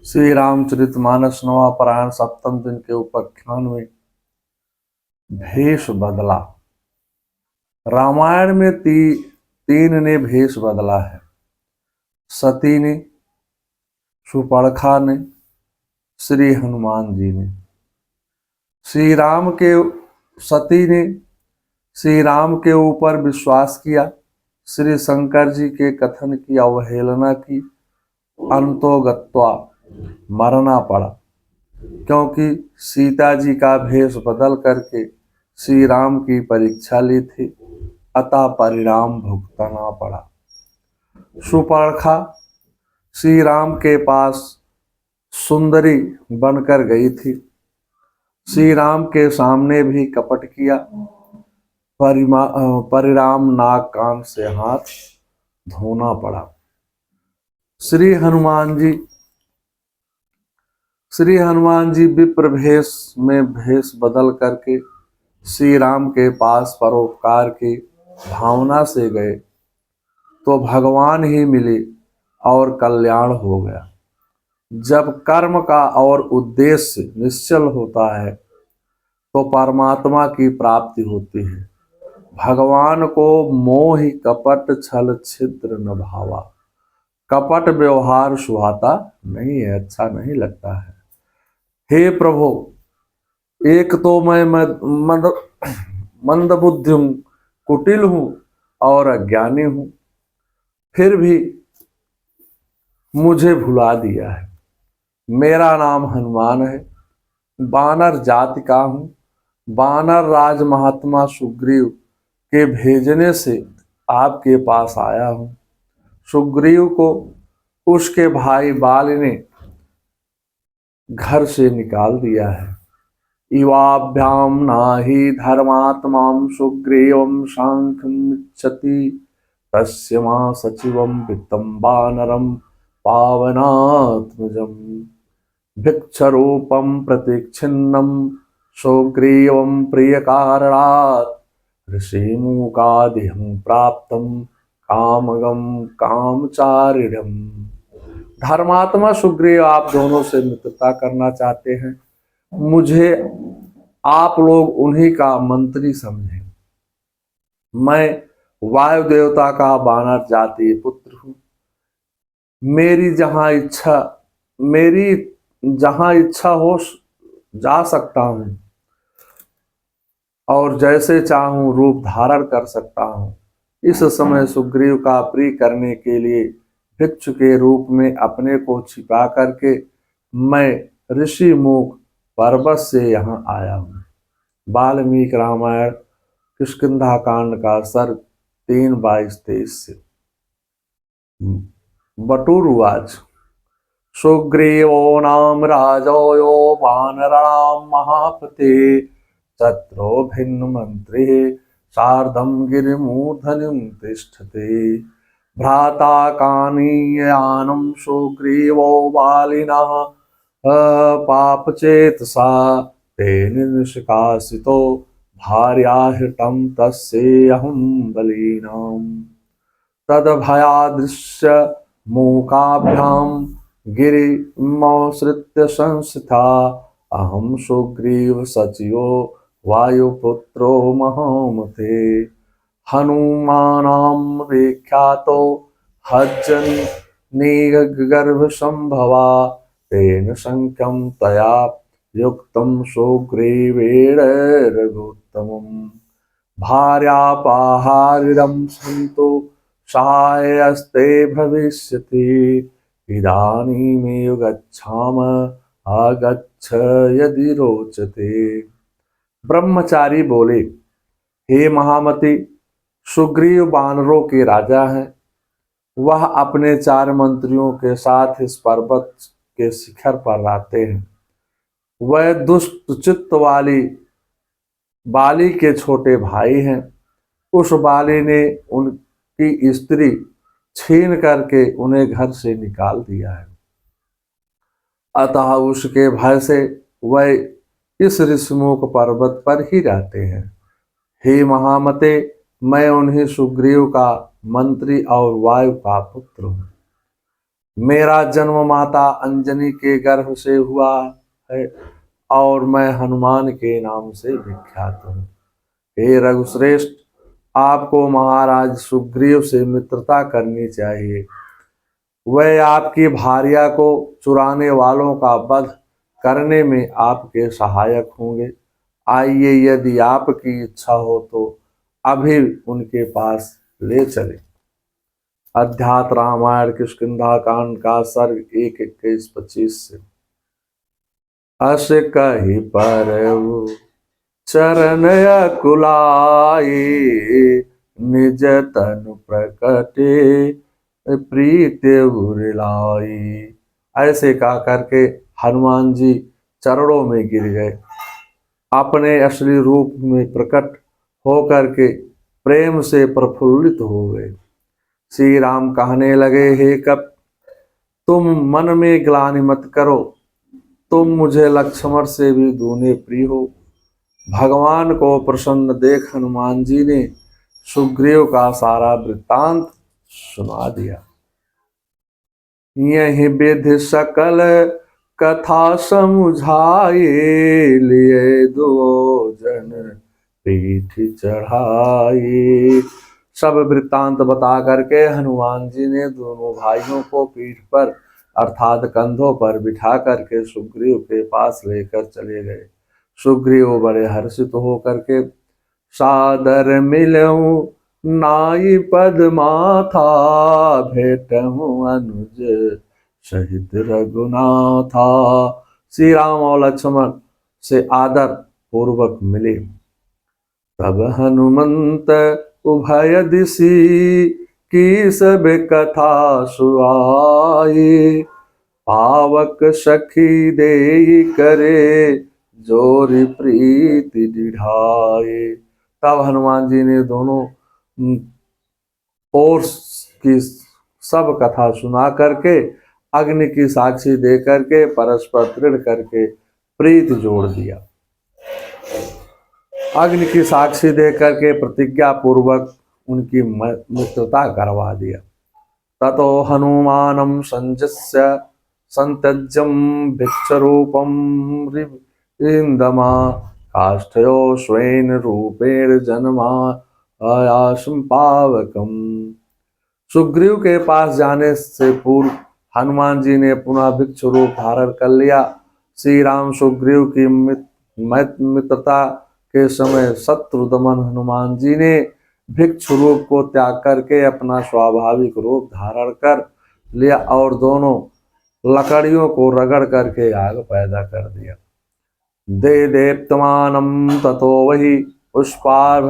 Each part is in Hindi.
श्री रामचरितमानस नवा पारायण सप्तम दिन के उपाख्यान में भेष बदला। रामायण में तीन ने भेष बदला है। सती ने, सुपर्णखा ने, श्री हनुमान जी ने। सती ने श्री राम के ऊपर विश्वास किया, श्री शंकर जी के कथन की अवहेलना की, अंतोगत्वा मरना पड़ा, क्योंकि सीता जी का भेष बदल करके श्री राम की परीक्षा ली थी, अतः परिणाम भुगतना पड़ा। सुपर्णखा श्री राम के पास सुंदरी बनकर गई थी, श्री राम के सामने भी कपट किया, परिणाम नाक कान से हाथ धोना पड़ा। श्री हनुमान जी विप्र भेष में भेष बदल करके श्री राम के पास परोपकार की भावना से गए तो भगवान ही मिले और कल्याण हो गया। जब कर्म का और उद्देश्य निश्चल होता है तो परमात्मा की प्राप्ति होती है। भगवान को मोह कपट छल छिद्र न भावा। कपट व्यवहार सुहाता नहीं है, अच्छा नहीं लगता है। हे प्रभु, एक तो मैं मंदबुद्धि हूँ, कुटिल हूँ और अज्ञानी हूँ, फिर भी मुझे भुला दिया है। मेरा नाम हनुमान है, वानर जाति का हूँ। वानर राज महात्मा सुग्रीव के भेजने से आपके पास आया हूँ। सुग्रीव को उसके भाई बाल ने घर से निकाल दिया है। इवाभ्याम नाहि धर्मात्मा सुग्रीवं सांख्यमिच्छति तस्य मां सचिवं वित्तं वानरं पावनात्मजं भिक्षरूपं प्रतीक्षिन्नं सुग्रीवं प्रियकारणात् ऋषिमुखादिहं प्राप्तं कामगं कामचारिणम्। धर्मात्मा सुग्रीव, आप दोनों से मित्रता करना चाहते हैं। मुझे आप लोग उन्हीं का मंत्री समझें। मैं वायु देवता का वानर जाति पुत्र हूँ। मेरी जहाँ इच्छा हो जा सकता हूँ और जैसे चाहूं रूप धारण कर सकता हूँ। इस समय सुग्रीव का प्रिय करने के लिए भिक्षु के रूप में अपने को छिपा करके मैं ऋषि मुख पर्वत से यहाँ आया हूँ। वाल्मीकि रामायण किष्किंधा कांड का सर्ग 3:22-23 से। बटुरुवाच सुग्रीवो नाम राजो वानराणां महापते तत्रो भिन्न मंत्री सार्धं गिरिमूर्धनिं तिष्ठते भ्राता कानीयानं सुग्रीवो बालिनः पापचेतसा तेन निष्कासितो भार्याहृतं तस्येऽहं बलीनाम् तद्भयादृश्य मूकाभ्यां गिरिमौसृत्य संस्थिता अहं सुग्रीव सचिवो वायुपुत्रो महामते हनुमानां विख्यातो हज्जन्निगर्भसंभवा तेन शङ्ख्यं तया युक्तं सुग्रीवेण रघुत्तमम् भार्यापाहारिणं सन्तो सहायस्ते भविष्यति इदानीमेव गच्छामः आगच्छ यदि रोचते। ब्रह्मचारी बोले, हे महामति, सुग्रीव वानरों के राजा हैं। वह अपने 4 मंत्रियों के साथ इस पर्वत के शिखर पर रहते हैं। वह दुष्ट चित्त वाली बाली के छोटे भाई हैं। उस बाली ने उनकी स्त्री छीन करके उन्हें घर से निकाल दिया है, अतः उसके भय से वह इस ऋषिमुख पर्वत पर ही रहते हैं। हे महामते, मैं उन्हीं सुग्रीव का मंत्री और वायु का पुत्र हूँ। मेरा जन्म माता अंजनी के गर्भ से हुआ है और मैं हनुमान के नाम से विख्यात हूँ। हे रघुश्रेष्ठ, आपको महाराज सुग्रीव से मित्रता करनी चाहिए। वह आपकी भार्या को चुराने वालों का वध करने में आपके सहायक होंगे। आइए, यदि आपकी इच्छा हो तो अभी उनके पास ले चले। अध्यात्म रामायण किष्किंधा कांड का सर्ग 1:21-25 से। अस कहि परऊ चरण अकुलाए, निज तनु प्रकटे प्रीति उरलाई। ऐसे कहा करके हनुमान जी चरणों में गिर गए। अपने असली रूप में प्रकट होकर के प्रेम से प्रफुल्लित हो गए। श्री राम कहने लगे, हे कप, तुम मन में ग्लानि मत करो, तुम मुझे लक्ष्मण से भी दूने प्रिय हो। भगवान को प्रसन्न देख हनुमान जी ने सुग्रीव का सारा वृत्तांत सुना दिया। यही विधि सकल कथा समुझाए, लिए दो जन पीठ चढ़ाए। सब वृत्तांत बता करके हनुमान जी ने दोनों भाइयों को पीठ पर अर्थात कंधों पर बिठा करके सुग्रीव के पास लेकर चले गए। सुग्रीव बड़े हर्षित होकर के सादर मिलऊं नाई पद माथा, भेटऊं अनुज सहित रघुनाथा। श्री राम और लक्ष्मण से आदर पूर्वक मिले। तब हनुमंत उभय दिशि की सब कथा सुआई, पावक सखी देई करे जोरी प्रीति दिढ़ाए। तब हनुमान जी ने दोनों ओर की सब कथा सुना करके अग्नि की साक्षी दे करके परस्पर दृढ़ करके प्रीति जोड़ दिया। अग्नि की साक्षी दे करके प्रतिज्ञा पूर्वक उनकी मित्रता करवा दिया। ततो हनुमानं संजस्य संत्यज्यं भिक्षरूपं रिविन्दमा, काष्ठयो स्वेन रूपेण जन्मा आयासं पावकम। सुग्रीव के पास जाने से पूर्व हनुमान जी ने पुनः भिक्षु रूप धारण कर लिया। श्री राम सुग्रीव की मित्रता के समय शत्रुदमन हनुमान जी ने भिक्षु रूप को त्याग करके अपना स्वाभाविक रूप धारण कर लिया और दोनों लकड़ियों को रगड़ करके आग पैदा कर दिया। दे देप्तमानम ततो वही पुष्पार्भ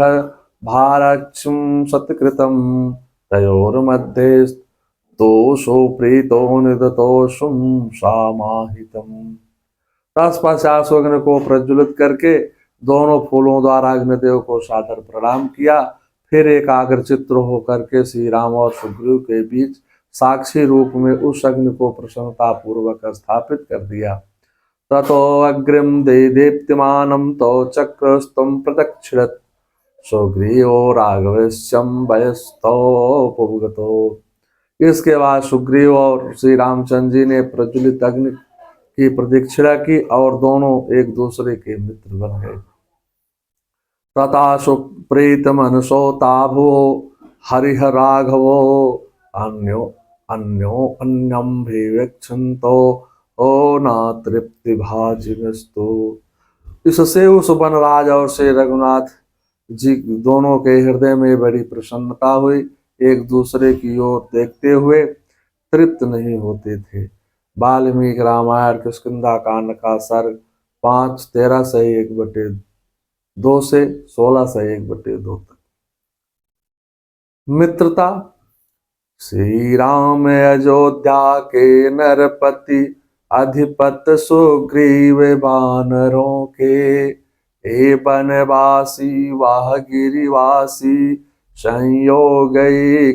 भारक्षम सत्कृतम, तयोर्मध्ये तोषो प्रीतो निदतोषुम सामाहितम। तत्पश्चात अग्नि को प्रज्वलित करके दोनों फूलों द्वारा अग्निदेव को सादर प्रणाम किया। फिर एकाग्र चित्र होकर के श्री राम और सुग्रीव के बीच साक्षी रूप में उस अग्नि को प्रसन्नता पूर्वक स्थापित कर दिया। ततो अग्रिम दे दीप्तिमानं तो चक्रस्तम प्रदक्षिणत, सुग्रीवो राघवेश्यम वयस्तोपगतो। इसके बाद सुग्रीव और श्री रामचंद्र जी ने प्रज्वलित अग्नि की प्रदक्षिणा की और दोनों एक दूसरे के मित्र बन गए। तथा सुप्रीत मनसोताभो हरिह राघवो अन्यम विवेक्षन्तो ओ ना तृप्ति भाजिनस्तु। इससे उस वनराज और श्री रघुनाथ जी दोनों के हृदय में बड़ी प्रसन्नता हुई। एक दूसरे की ओर देखते हुए तृप्त नहीं होते थे। वाल्मीकि रामायण किष्किंधा कांड का सर्ग 5:13 से 1/2 से 16 से 1/2 तक। मित्रता। श्री राम अयोध्या के नरपति, अधिपत सुग्रीव बानरों के, ए बनवासी वाह गिरिवासी, संयोग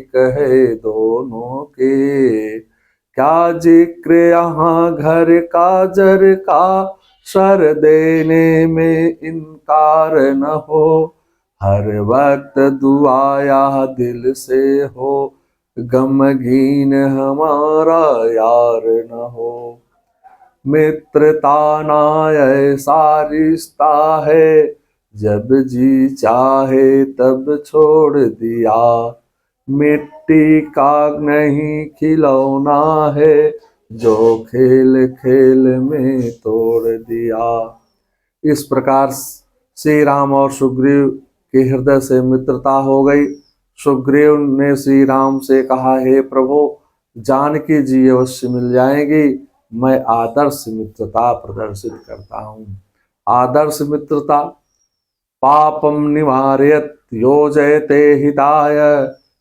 कहे दोनों के। क्या जिक्र यहाँ घर काजर का, सर देने में इनकार न हो। हर वक्त दुआया दिल से हो, गमगीन हमारा यार न हो। मित्रता ना ऐसा रिश्ता है, जब जी चाहे तब छोड़ दिया। मिट्टी का नहीं खिलौना है, जो खेल खेल में तोड़ दिया। इस प्रकार श्री राम और सुग्रीव के हृदय से मित्रता हो गई। सुग्रीव ने श्री राम से कहा, हे प्रभु, जानकी जी अवश्य मिल जाएंगी। मैं आदर्श मित्रता प्रदर्शित करता हूँ। आदर्श मित्रता पापम निवारयत योजयते हिताय,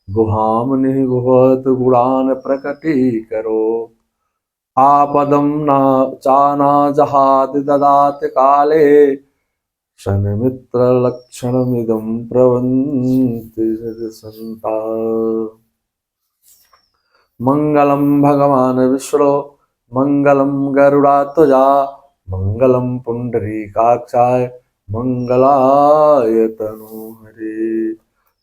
गुहाम निगुहत गुणान प्रकटीकरो। आपदम न चाना जहाति ददात काले, शनमित्र लक्षणमिदं प्रवन्ति संता। मंगलम भगवान विष्णु, मंगलम गरुड़ात्वजा, मंगलम पुंडरीकाक्षाय, मंगलाय तनोहरे।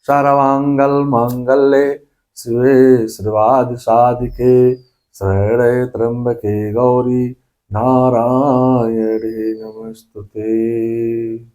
सर्वांगल मांगल्ये शिवे सर्वार्थ साधिके, शरण्ये त्र्यंबके गौरी नारायणे नमस्तुते।